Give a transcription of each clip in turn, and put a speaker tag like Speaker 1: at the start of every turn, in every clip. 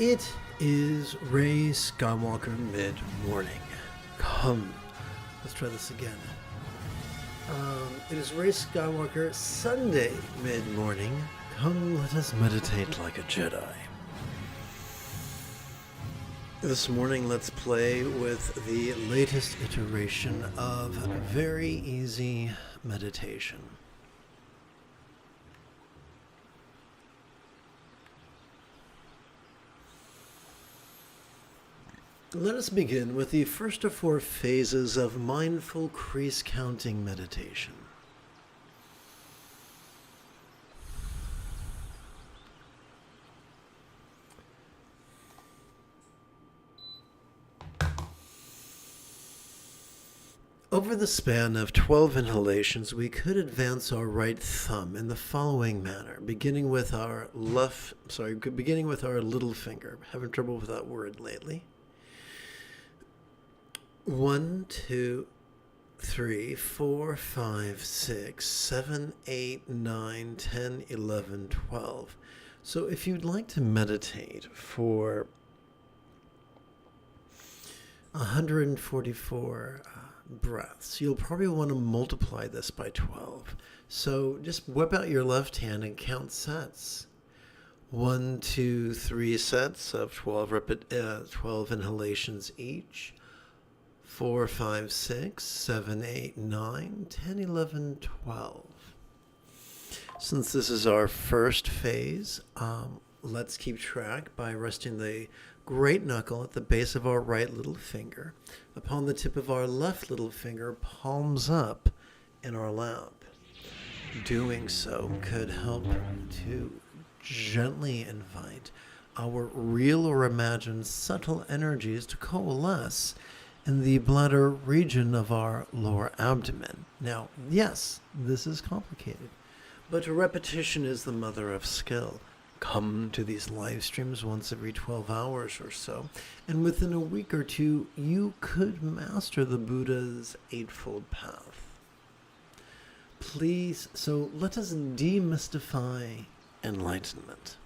Speaker 1: It is Ray Skywalker mid-morning. Come, let's try this again. It is Ray Skywalker Sunday mid-morning. Come, let us meditate like a Jedi. This morning, let's play with the latest iteration of very easy meditation. Let us begin with the first of 4 phases of mindful crease counting meditation. Over the span of 12 inhalations, we could advance our right thumb in the following manner, beginning with our little finger. Having trouble with that word lately. 1, 2, 3, 4, 5, 6, 7, 8, 9, 10, 11, 12. So if you'd like to meditate for 144 breaths, you'll probably want to multiply this by 12. So just whip out your left hand and count sets. 1, 2, 3 sets of 12 inhalations each. 4, 5, 6, 7, 8, 9, 10, 11, 12. Since this is our first phase, let's keep track by resting the great knuckle at the base of our right little finger upon the tip of our left little finger, palms up in our lap. Doing so could help to gently invite our real or imagined subtle energies to coalesce in the bladder region of our lower abdomen. Now, yes, this is complicated, but repetition is the mother of skill. Come to these live streams once every 12 hours or so, and within a week or two, you could master the Buddha's Eightfold Path. Please, so let us demystify enlightenment.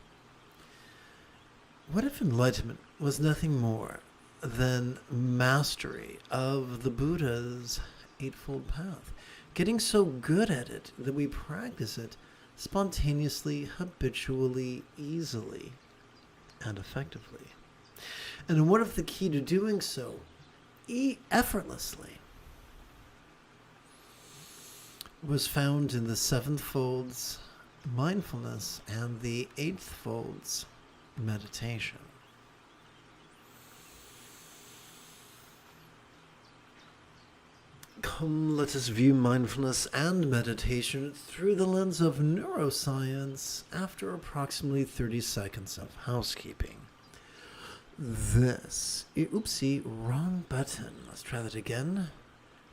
Speaker 1: What if enlightenment was nothing more than mastery of the Buddha's Eightfold Path? Getting so good at it that we practice it spontaneously, habitually, easily, and effectively. And what if the key to doing so effortlessly was found in the 7th fold's mindfulness and the 8th fold's meditation? Come, let us view mindfulness and meditation through the lens of neuroscience after approximately 30 seconds of housekeeping. Oopsie, wrong button. Let's try that again.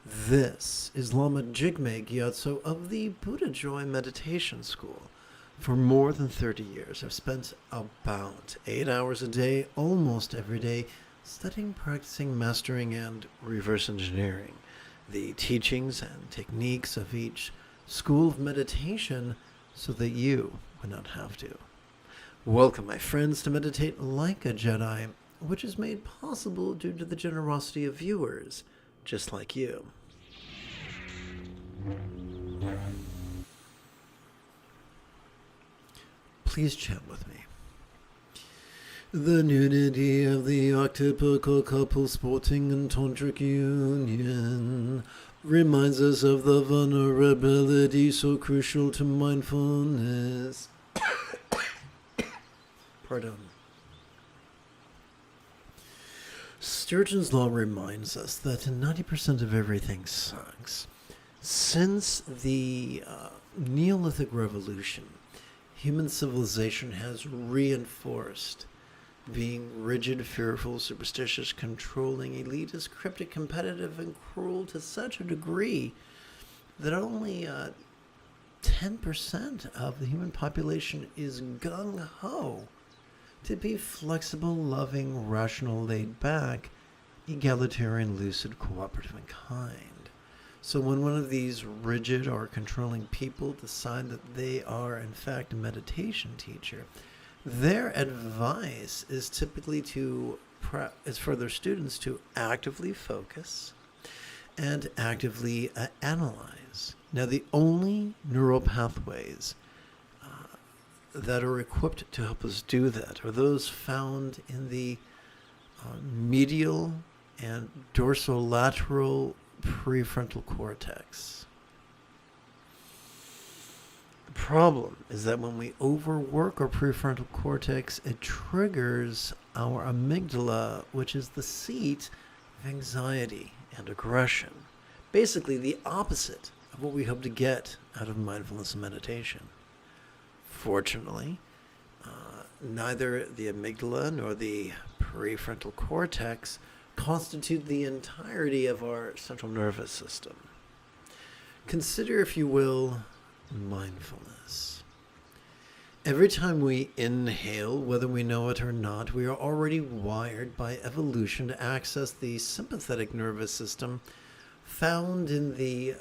Speaker 1: This is Lama Jigme Gyatso of the Buddha Joy Meditation School. For more than 30 years, I've spent about 8 hours a day, almost every day, studying, practicing, mastering, and reverse engineering the teachings and techniques of each school of meditation so that you would not have to. Welcome, my friends, to Meditate Like a Jedi, which is made possible due to the generosity of viewers just like you. Please chant with me. The nudity of the octuple couple sporting in tantric union reminds us of the vulnerability so crucial to mindfulness. Pardon. Sturgeon's Law reminds us that 90% of everything sucks. Since the Neolithic Revolution, human civilization has reinforced being rigid, fearful, superstitious, controlling, elitist, cryptic, competitive, and cruel to such a degree that only 10% of the human population is gung-ho to be flexible, loving, rational, laid-back, egalitarian, lucid, cooperative, and kind. So when one of these rigid or controlling people decide that they are, in fact, a meditation teacher, Their advice is typically is for their students to actively focus and actively analyze. Now, the only neural pathways that are equipped to help us do that are those found in the medial and dorsolateral prefrontal cortex. The problem is that when we overwork our prefrontal cortex, it triggers our amygdala, which is the seat of anxiety and aggression. Basically, the opposite of what we hope to get out of mindfulness and meditation. Fortunately, neither the amygdala nor the prefrontal cortex constitute the entirety of our central nervous system. Consider, if you will, mindfulness. Every time we inhale, whether we know it or not, we are already wired by evolution to access the sympathetic nervous system found in the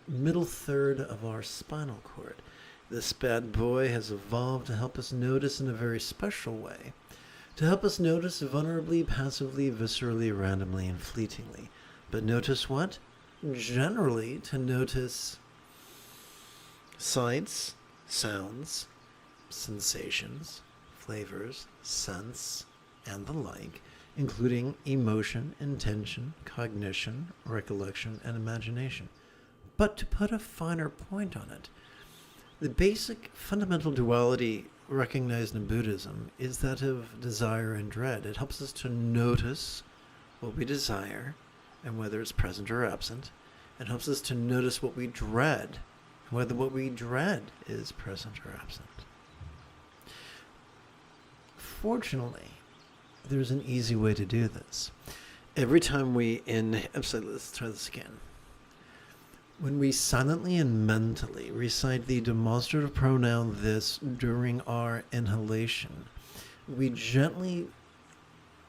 Speaker 1: middle third of our spinal cord. This bad boy has evolved to help us notice in a very special way. To help us notice vulnerably, passively, viscerally, randomly, and fleetingly. But notice what? Generally, to notice sights, sounds, sensations, flavors, scents, and the like, including emotion, intention, cognition, recollection, and imagination. But to put a finer point on it, the basic fundamental duality recognized in Buddhism is that of desire and dread. It helps us to notice what we desire and whether it's present or absent. It helps us to notice what we dread and whether what we dread is present or absent. Fortunately, there's an easy way to do this. Every time we let's try this again. When we silently and mentally recite the demonstrative pronoun this during our inhalation, we gently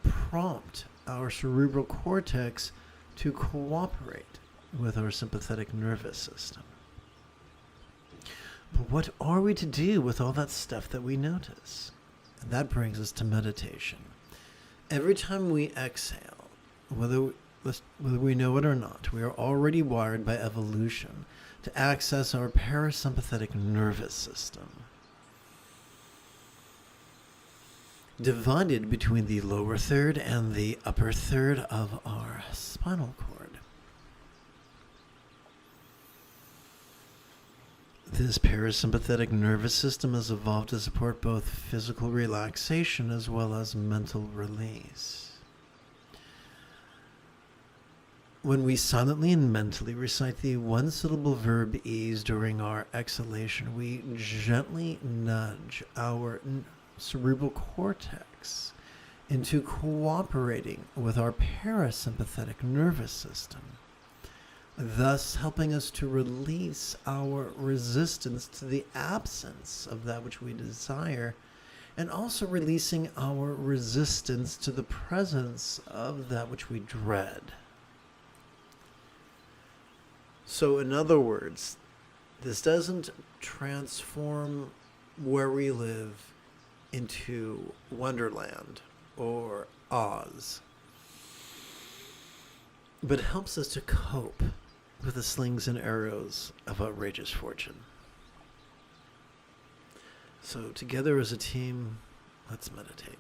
Speaker 1: prompt our cerebral cortex to cooperate with our sympathetic nervous system. But what are we to do with all that stuff that we notice? And that brings us to meditation. Every time we exhale, whether we know it or not, we are already wired by evolution to access our parasympathetic nervous system, divided between the lower third and the upper third of our spinal cord. This parasympathetic nervous system has evolved to support both physical relaxation as well as mental release. When we silently and mentally recite the one-syllable verb ease during our exhalation, we gently nudge our cerebral cortex into cooperating with our parasympathetic nervous system, thus helping us to release our resistance to the absence of that which we desire, and also releasing our resistance to the presence of that which we dread. So in other words, this doesn't transform where we live into Wonderland or Oz, but helps us to cope with the slings and arrows of outrageous fortune. So together as a team, let's meditate.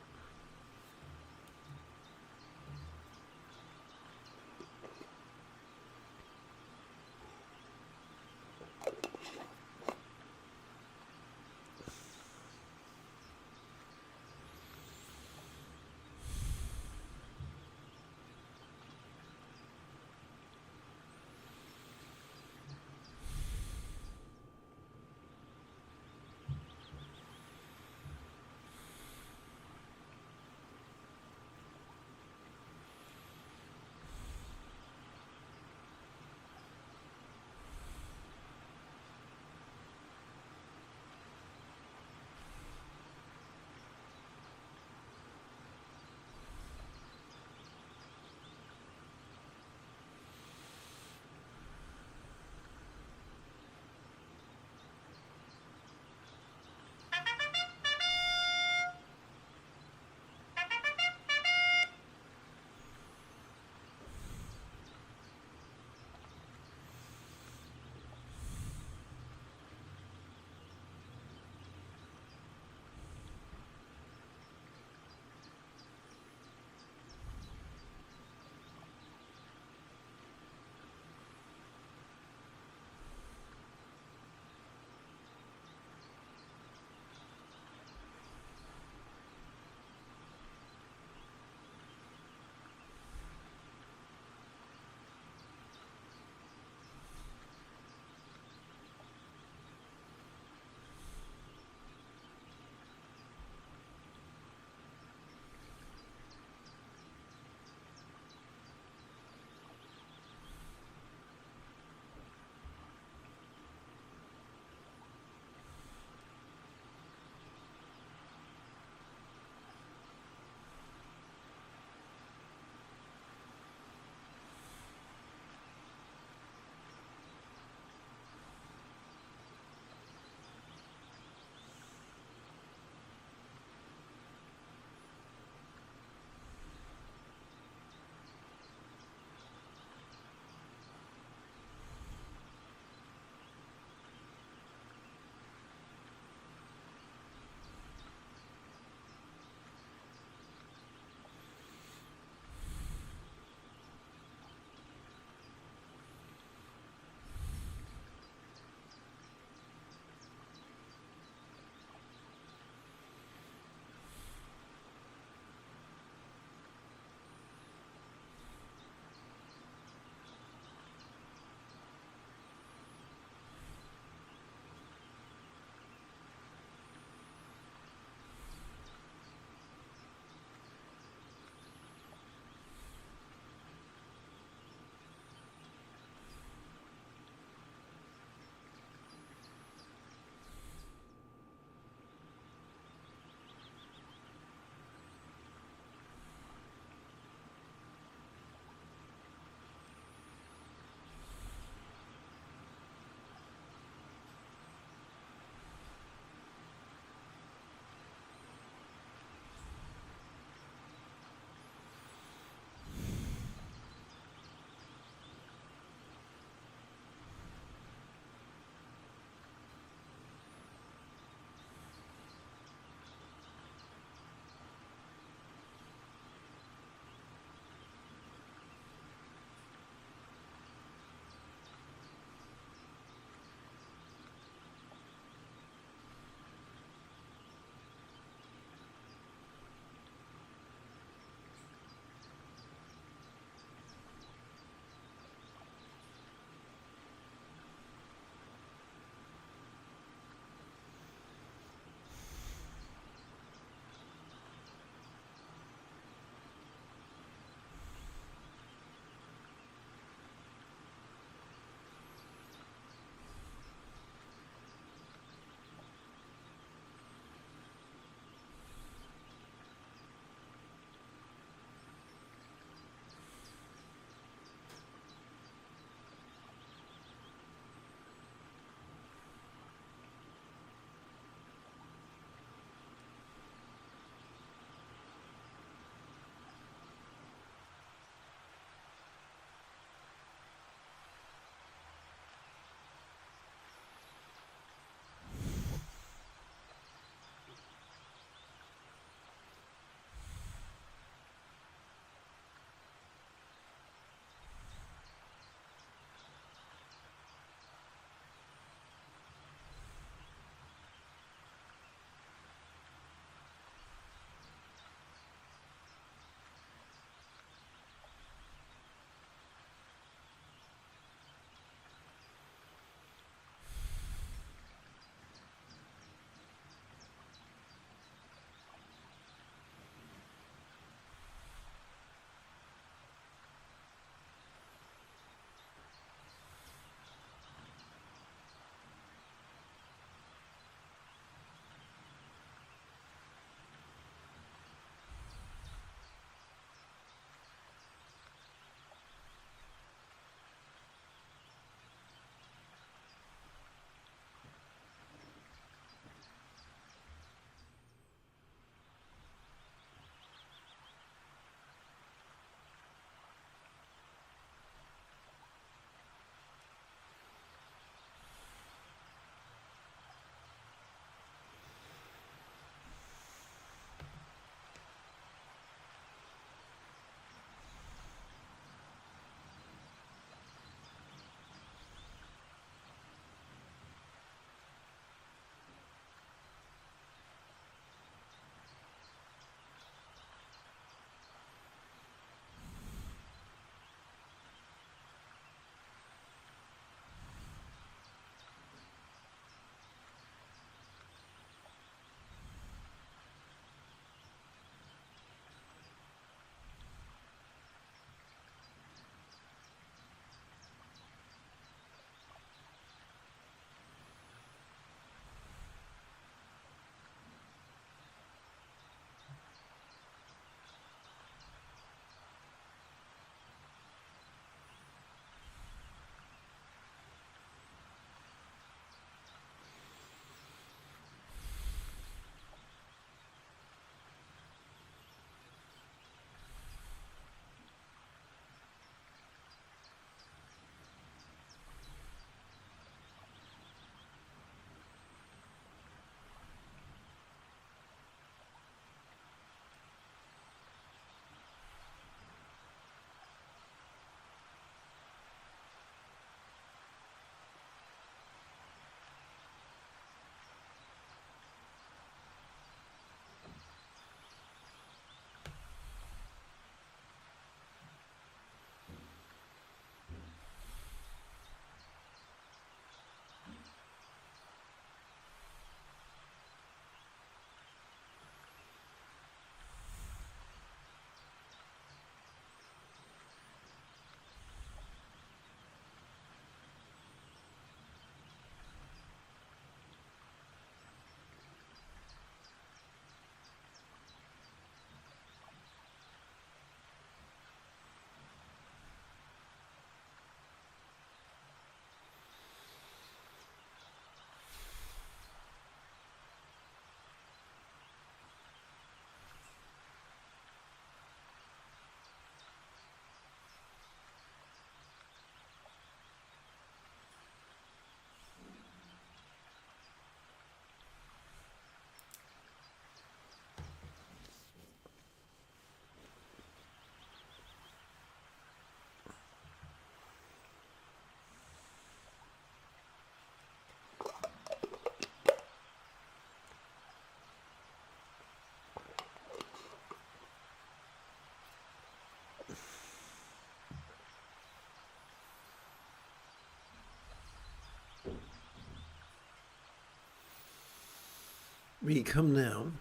Speaker 1: We come now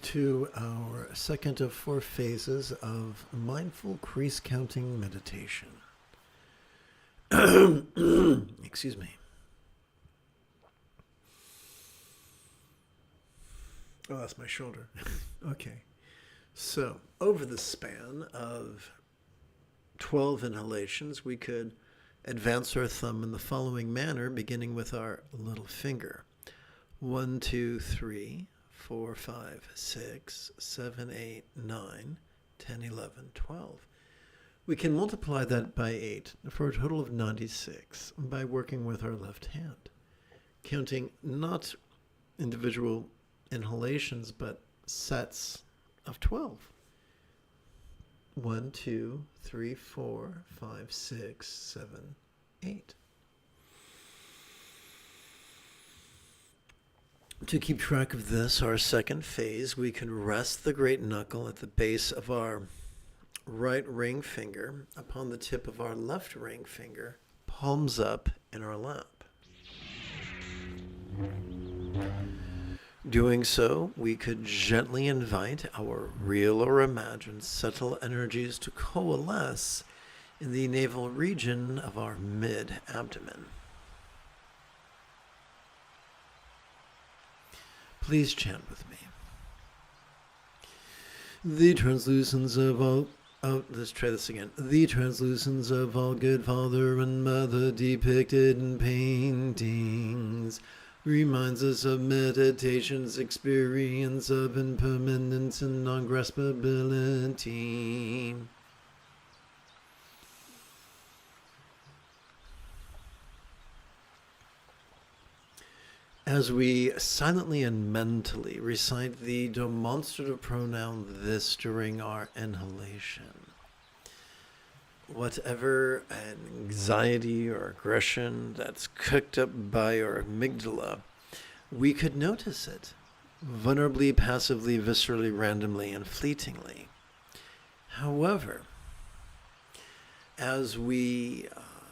Speaker 1: to our second of 4 phases of mindful crease counting meditation. Excuse me. Oh, that's my shoulder. Okay. So, over the span of 12 inhalations, we could advance our thumb in the following manner, beginning with our little finger. 1, 2, 3, 4, 5, 6, 7, 8, 9, 10, 11, 12. We can multiply that by 8 for a total of 96 by working with our left hand, counting not individual inhalations, but sets of 12. 1, 2, 3, 4, 5, 6, 7, 8. To keep track of this, our second phase, we can rest the great knuckle at the base of our right ring finger upon the tip of our left ring finger, palms up in our lap. Doing so, we could gently invite our real or imagined subtle energies to coalesce in the navel region of our mid-abdomen. Please chant with me. The translucence of all... Oh, let's try this again. The translucence of all good father and mother depicted in paintings reminds us of meditation's experience of impermanence and non-graspability. As we silently and mentally recite the demonstrative pronoun this during our inhalation, whatever anxiety or aggression that's cooked up by our amygdala, we could notice it vulnerably, passively, viscerally, randomly, and fleetingly. However, as we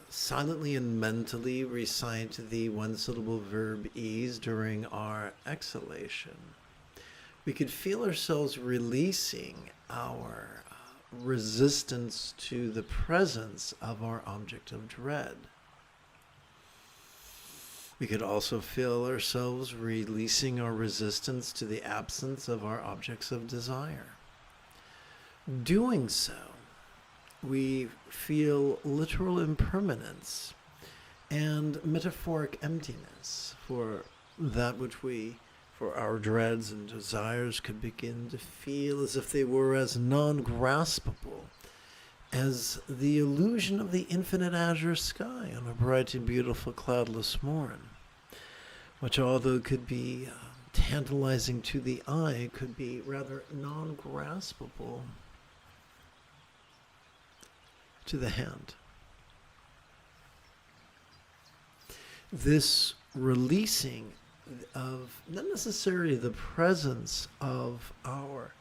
Speaker 1: silently and mentally recite the one-syllable verb ease during our exhalation, we could feel ourselves releasing our resistance to the presence of our object of dread. We could also feel ourselves releasing our resistance to the absence of our objects of desire. Doing so, we feel literal impermanence and metaphoric emptiness for that which we, for our dreads and desires, could begin to feel as if they were as non-graspable as the illusion of the infinite azure sky on a bright and beautiful cloudless morn, which, although could be tantalizing to the eye, could be rather non-graspable to the hand. This releasing of not necessarily the presence of our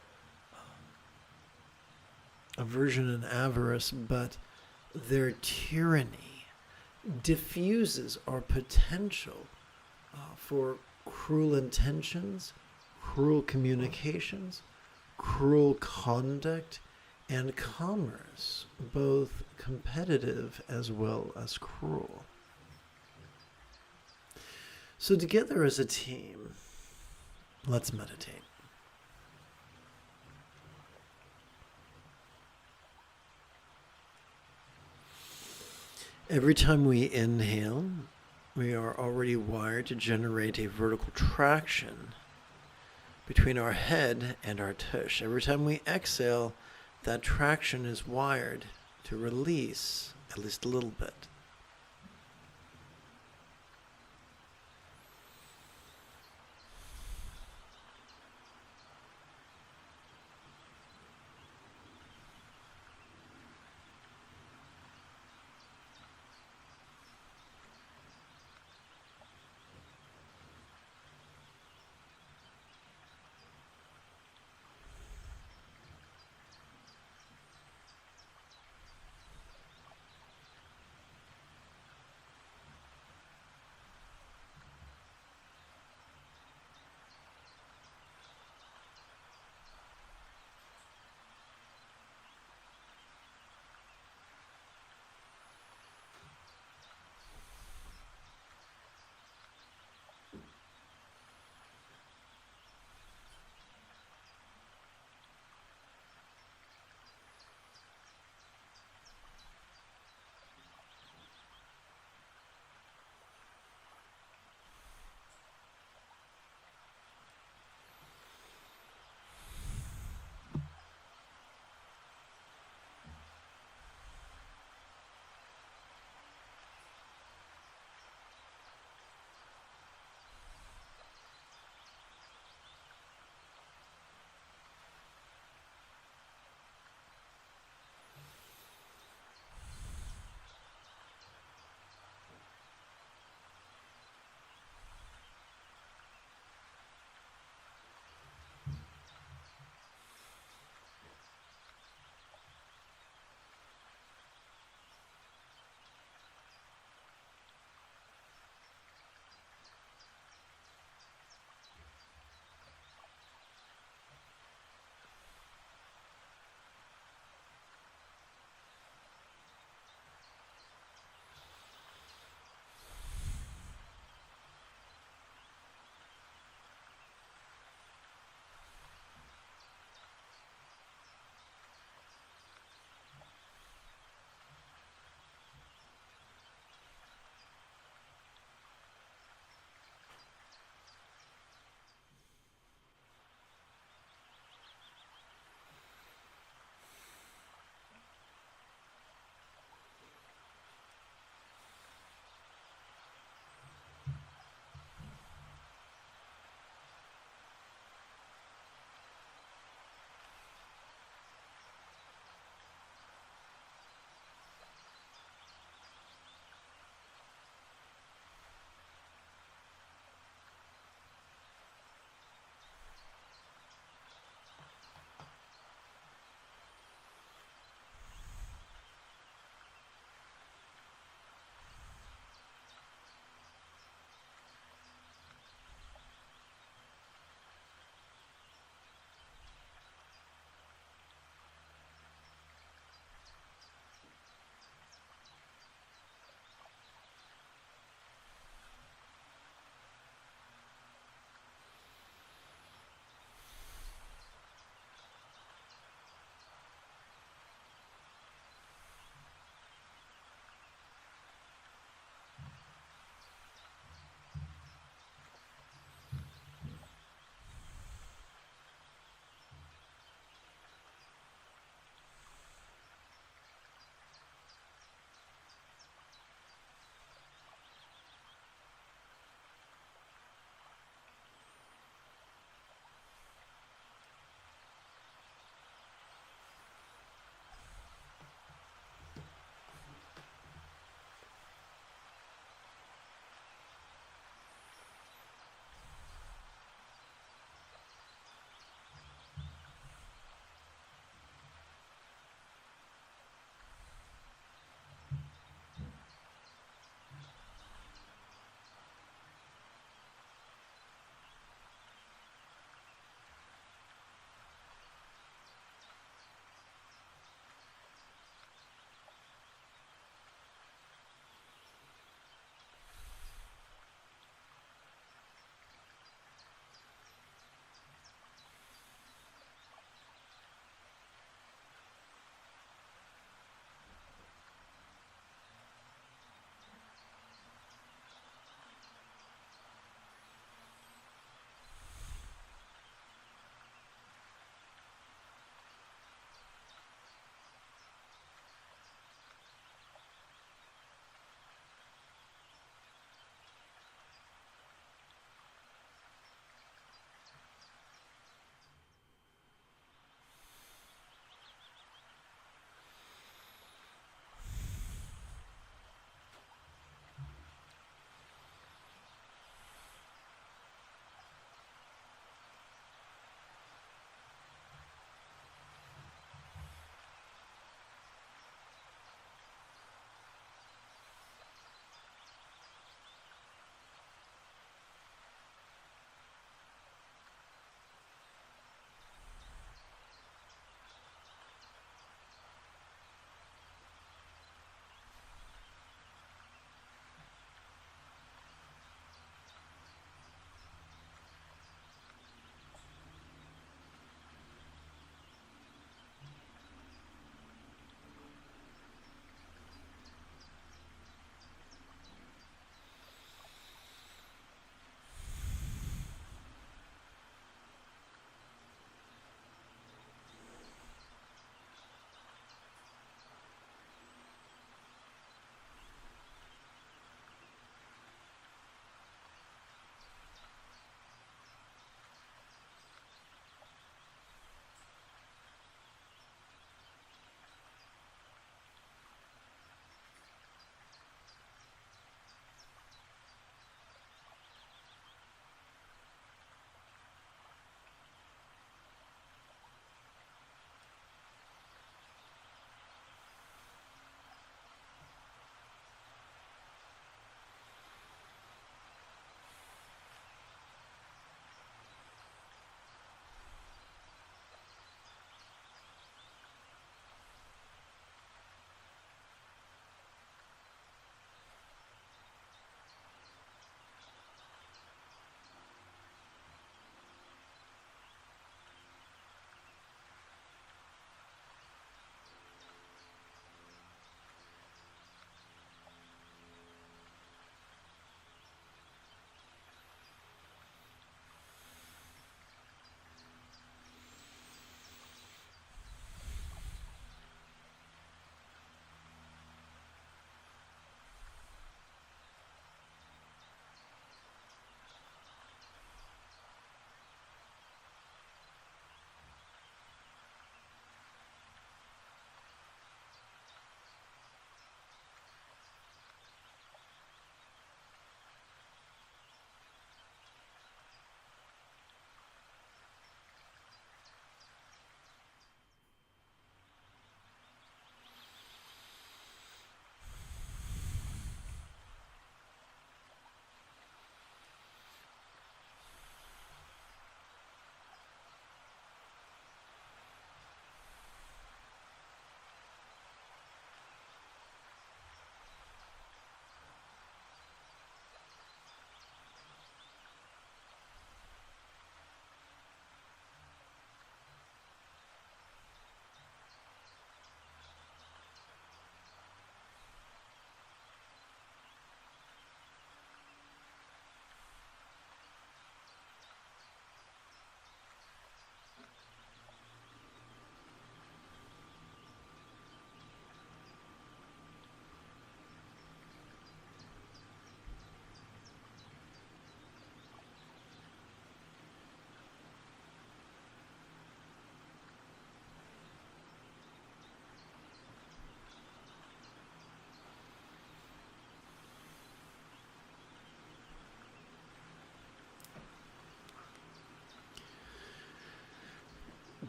Speaker 1: aversion and avarice, but their tyranny diffuses our potential for cruel intentions, cruel communications, cruel conduct, and commerce, both competitive as well as cruel. So together as a team, let's meditate. Every time we inhale, we are already wired to generate a vertical traction between our head and our tush. Every time we exhale, that traction is wired to release at least a little bit.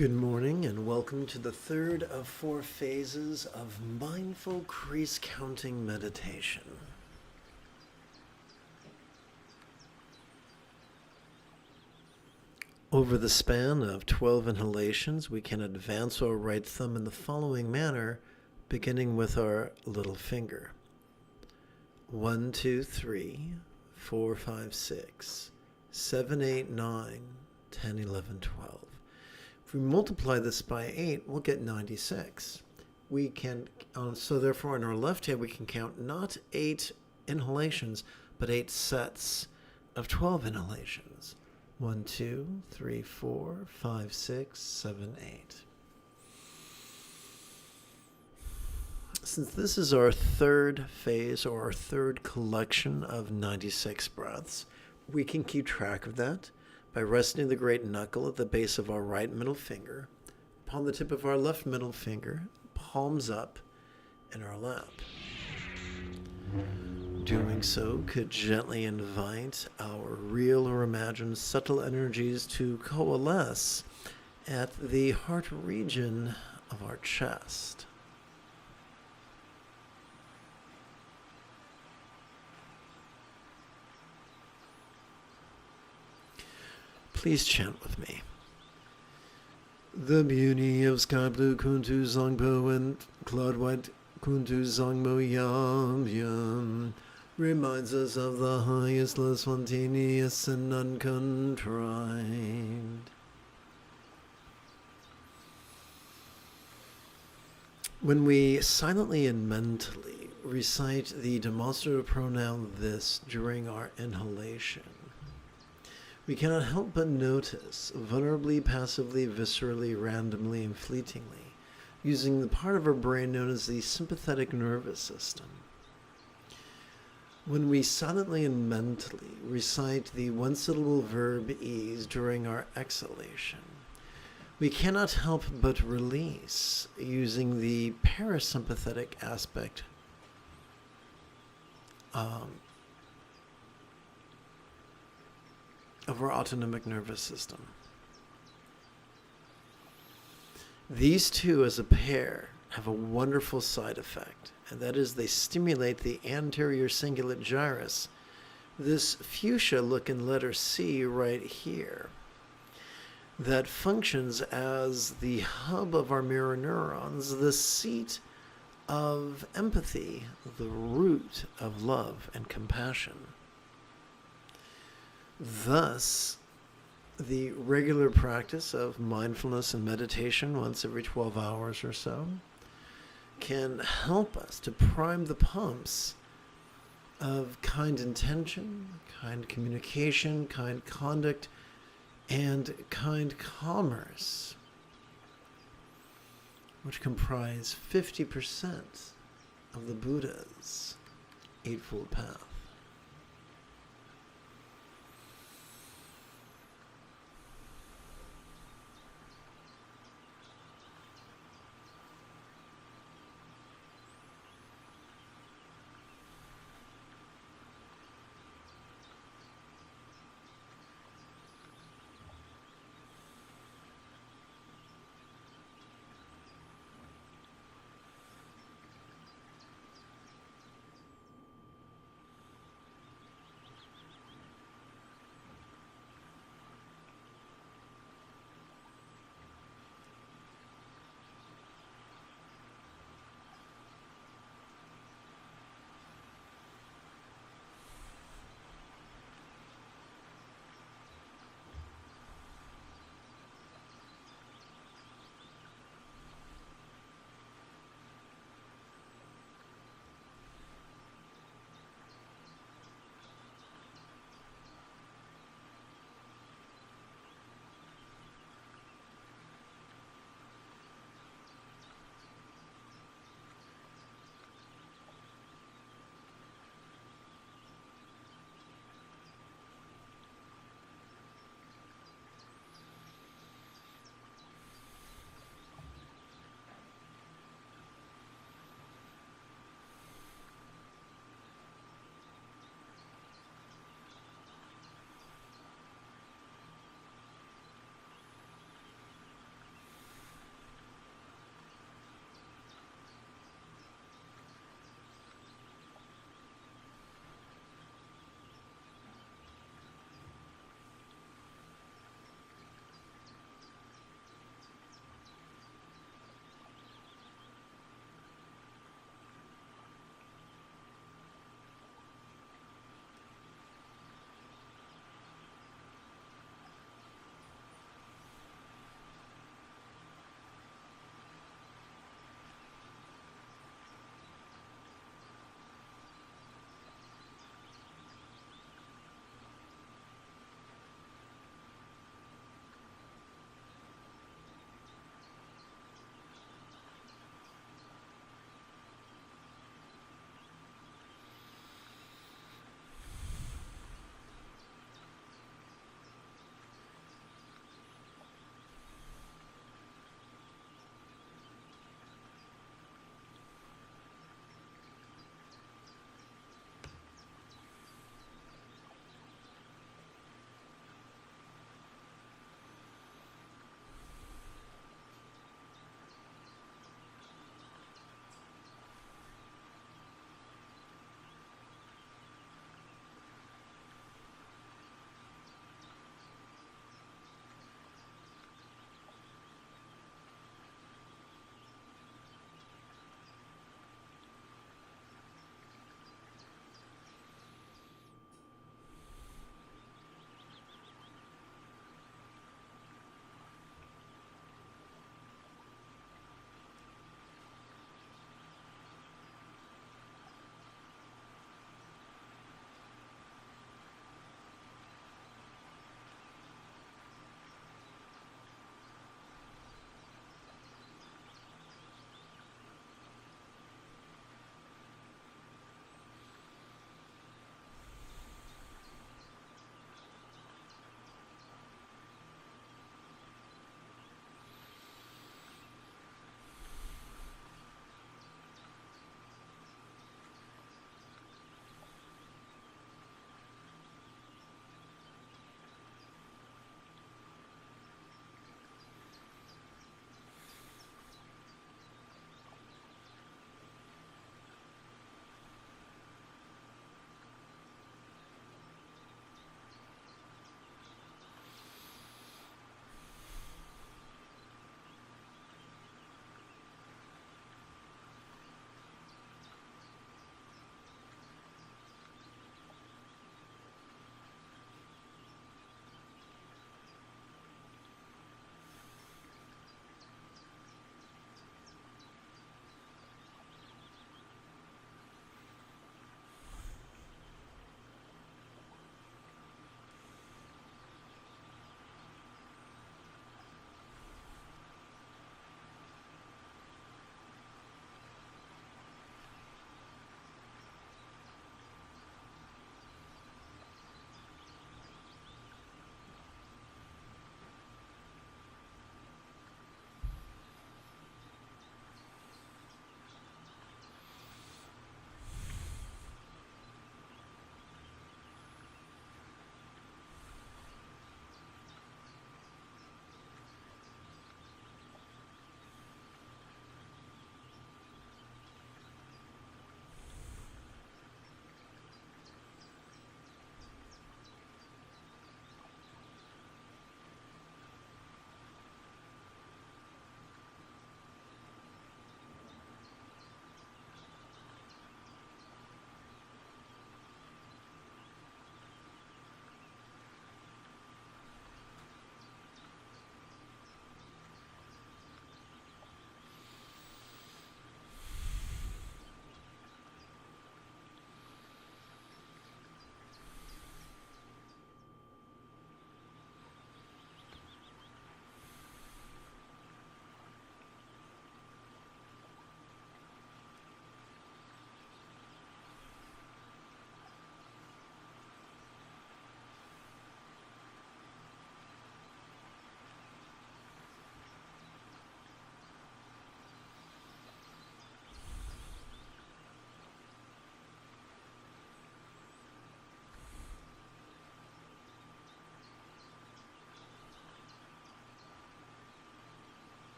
Speaker 1: Good morning and welcome to the third of 4 phases of mindful crease counting meditation. Over the span of 12 inhalations, we can advance our right thumb in the following manner, beginning with our little finger. 1, 2, 3, 4, 5, 6, 7, 8, 9, 10, 11, 12. If we multiply this by 8, we'll get 96. We can, so therefore in our left hand we can count not 8 inhalations, but 8 sets of 12 inhalations. 1, 2, 3, 4, 5, 6, 7, 8. Since this is our third phase or our third collection of 96 breaths, we can keep track of that by resting the great knuckle at the base of our right middle finger, upon the tip of our left middle finger, palms up in our lap. Doing so could gently invite our real or imagined subtle energies to coalesce at the heart region of our chest. Please chant with me. The beauty of sky blue kuntu zongpo and cloud white kuntu zongmo yam yam reminds us of the highest, less spontaneous and uncontrived. When we silently and mentally recite the demonstrative pronoun this during our inhalation, we cannot help but notice, vulnerably, passively, viscerally, randomly, and fleetingly, using the part of our brain known as the sympathetic nervous system. When we silently and mentally recite the one-syllable verb ease during our exhalation, we cannot help but release using the parasympathetic aspect of our autonomic nervous system. These two as a pair have a wonderful side effect, and that is they stimulate the anterior cingulate gyrus, this fuchsia-looking letter C right here, that functions as the hub of our mirror neurons, the seat of empathy, the root of love and compassion. Thus, the regular practice of mindfulness and meditation once every 12 hours or so can help us to prime the pumps of kind intention, kind communication, kind conduct, and kind commerce, which comprise 50% of the Buddha's Eightfold Path.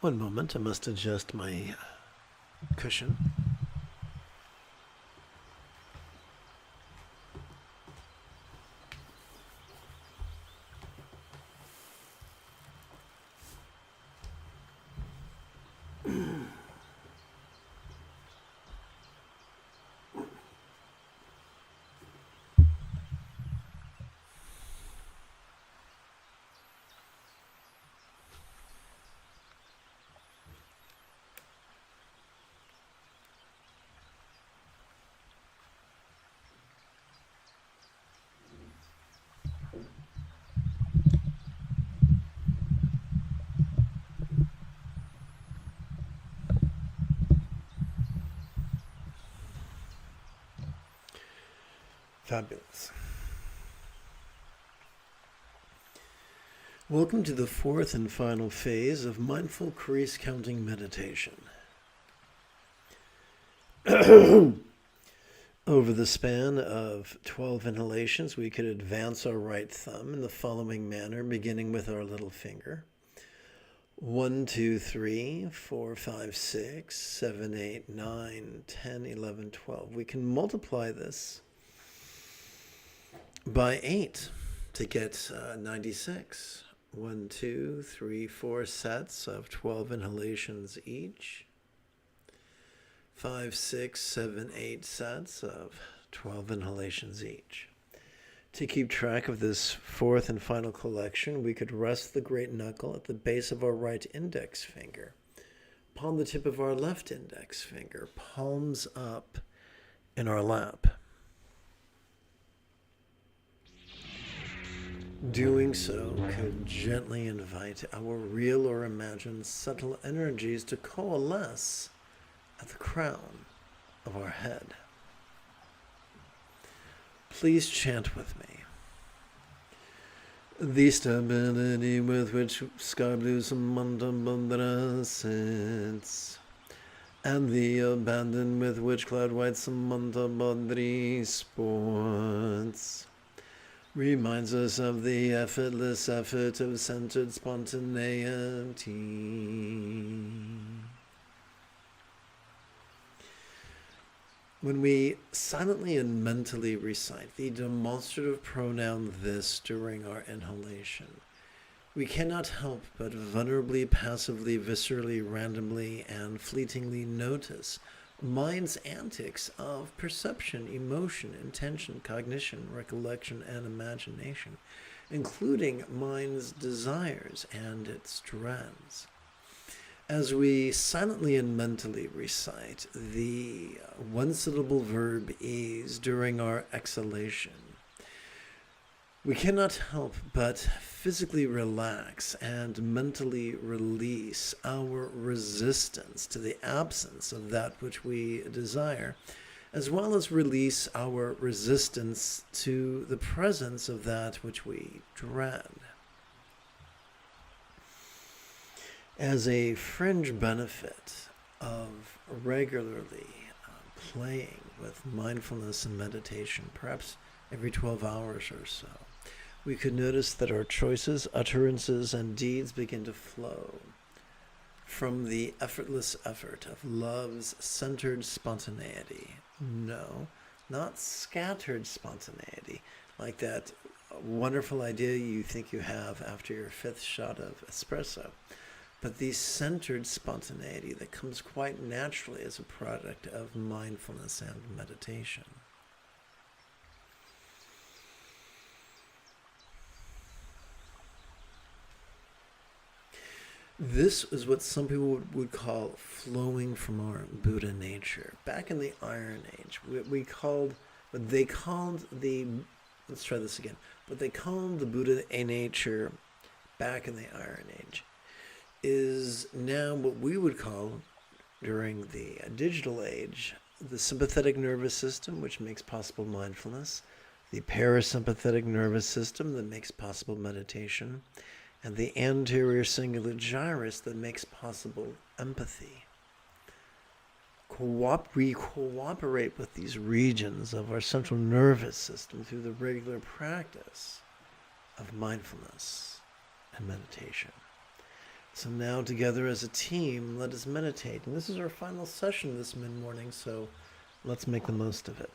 Speaker 1: One moment, I must adjust my cushion. Fabulous. Welcome to the fourth and final phase of mindful crease counting meditation. Over the span of 12 inhalations, we could advance our right thumb in the following manner, beginning with our little finger. 1, 2, 3, 4, 5, 6, 7, 8, 9, 10, 11, 12. We can multiply this by 8 to get 96. 1, 2, 3, 4 sets of 12 inhalations each. 5, 6, 7, 8 sets of 12 inhalations each. To keep track of this fourth and final collection, we could rest the great knuckle at the base of our right index finger, palm the tip of our left index finger, palms up in our lap. Doing so could gently invite our real or imagined subtle energies to coalesce at the crown of our head. Please chant with me. The stability with which sky blue Samanta sits, and the abandon with which cloud white Samanta Badri sports, reminds us of the effortless effort of centered spontaneity. When we silently and mentally recite the demonstrative pronoun this during our inhalation, we cannot help but vulnerably, passively, viscerally, randomly, and fleetingly notice mind's antics of perception, emotion, intention, cognition, recollection, and imagination, including mind's desires and its dreads. As we silently and mentally recite the one-syllable verb ease during our exhalation, we cannot help but physically relax and mentally release our resistance to the absence of that which we desire, as well as release our resistance to the presence of that which we dread. As a fringe benefit of regularly playing with mindfulness and meditation, perhaps every 12 hours or so, we could notice that our choices, utterances, and deeds begin to flow from the effortless effort of love's centered spontaneity. No, not scattered spontaneity, like that wonderful idea you think you have after your fifth shot of espresso, but the centered spontaneity that comes quite naturally as a product of mindfulness and meditation. This is what some people would call flowing from our Buddha nature. Back in the Iron Age, what they called the Buddha nature back in the Iron Age is now what we would call, during the digital age, the sympathetic nervous system, which makes possible mindfulness, the parasympathetic nervous system that makes possible meditation, and the anterior cingulate gyrus that makes possible empathy. We cooperate with these regions of our central nervous system through the regular practice of mindfulness and meditation. So now together as a team, let us meditate. And this is our final session this mid-morning, so let's make the most of it.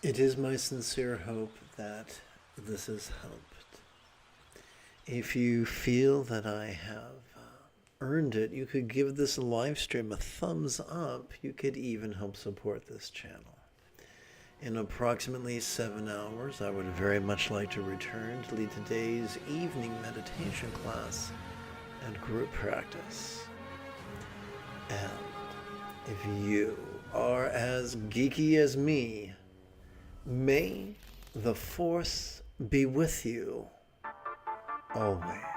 Speaker 1: It is my sincere hope that this has helped. If you feel that I have earned it, you could give this live stream a thumbs up. You could even help support this channel. In approximately 7 hours, I would very much like to return to lead today's evening meditation class and group practice. And if you are as geeky as me, may the force be with you always.